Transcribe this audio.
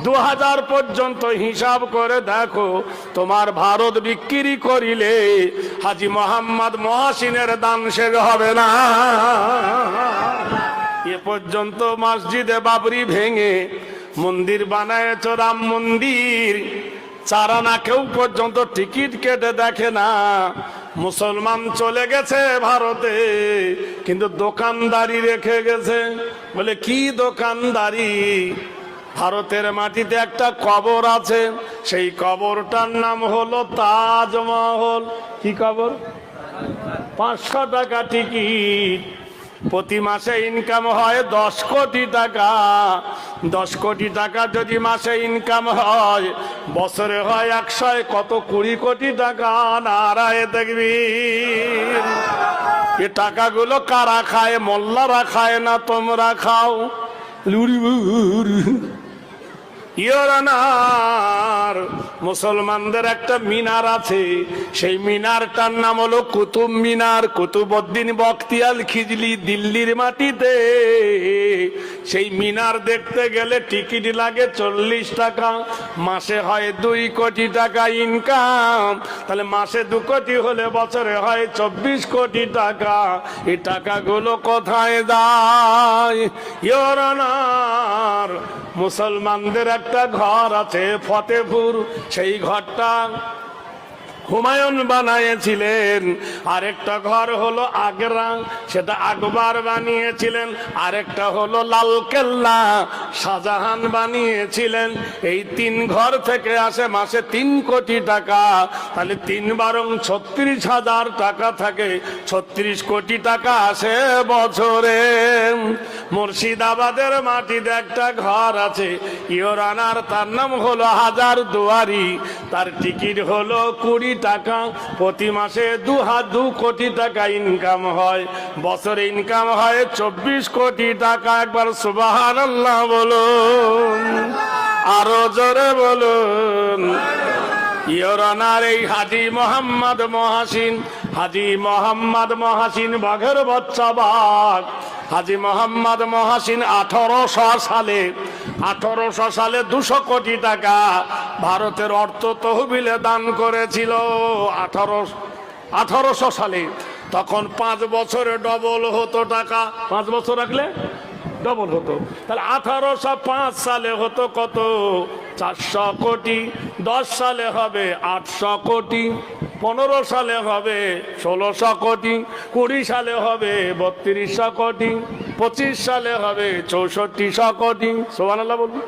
2000 পর্যন্ত হিসাব করে দেখো, তোমার ভারত বিক্রি করিলে হাজী মোহাম্মদ মহসিনের দান শেষ হবে না। এ পর্যন্ত মসজিদে বাবরি ভেঙে মন্দির বানায়েছ, রাম মন্দির, চারানা কেউ পর্যন্ত টিকিট কেটে দেখে না। মুসলমান চলে গেছে ভারতে, কিন্তু দোকানদারি রেখে গেছে। বলে কি দোকানদারি? ভারতের মাটিতে একটা কবর আছে, সেই কবরটার নাম হলো তাজমহল। কি কবর? 500 টাকা টিকিট। প্রতি মাসে ইনকাম হয় 10 কোটি টাকা। 10 কোটি টাকা যদি মাসে ইনকাম হয়, বছরে হয় 100, কত 20 কোটি টাকা। নারায়ে তাকবীর। এ টাকাগুলো কারা খায়? মোল্লারা খায় না তোমরা খাও? ইয়োরানার মুসলমানদের একটা মিনার আছে, সেই মিনারটার নাম হলো কুতুব মিনার। কুতুবউদ্দিন বখতিয়ার খিজলি দিল্লির মাটিতে। সেই মিনার দেখতে গেলে টিকিট লাগে 40 টাকা। মাসে হয় 2 কোটি টাকা ইনকাম। তাহলে মাসে 2 কোটি হলে বছরে হয় 24 কোটি টাকা। এই টাকাগুলো কোথায় যায়? ইয়োরানার মুসলমানদের একটা ঘর আছে ফতেপুর, সেই ঘরটা হুমায়ুন বানিয়েছিলেন। আরেকটা ঘর হলো আগ্রা, সেটা আকবর বানিয়েছিলেন। আরেকটা হলো লালকেল্লা, শাহজাহান বানিয়েছিলেন। এই 3 ঘর থেকে আসে মাসে 3 কোটি টাকা। তাহলে 3 বারং 36,000 টাকা থাকে, 36 কোটি টাকা আসে বছরে। মুর্শিদাবাদের মাটিতে একটা ঘর আছে ইয়োরানার, তার নাম হলো হাজার দুয়ারি। তার টিকিট হলো 20 টাকা। প্রতি মাসে 2 কোটি টাকা ইনকাম হয়, বছরে ইনকাম হয় 24 কোটি টাকা। একবার সুবহানাল্লাহ বলুন, আরো জোরে বলুন। ইয়োরানার এই হাজী মোহাম্মদ মহসিন, হাজী মোহাম্মদ মহসিন বাঘের বাচ্চা বাঘ। হাজী মোহাম্মদ মহসিন 1800 সালে 200 কোটি টাকা ভারতের অর্থ তহবিলে দান করেছিল। 1800 সালে। তখন 5 বছরে ডবল হতো টাকা। 5 বছর রাখলে ডবল হতো। তাহলে 1805 সালে হতো কত? 400 কোটি। 10 সালে হবে 800 কোটি। 15 সালে হবে 1600 কোটি। 20 সালে হবে 3200 কোটি। 25 সালে হবে 6400 কোটি। সুবহানাল্লাহ বলুন।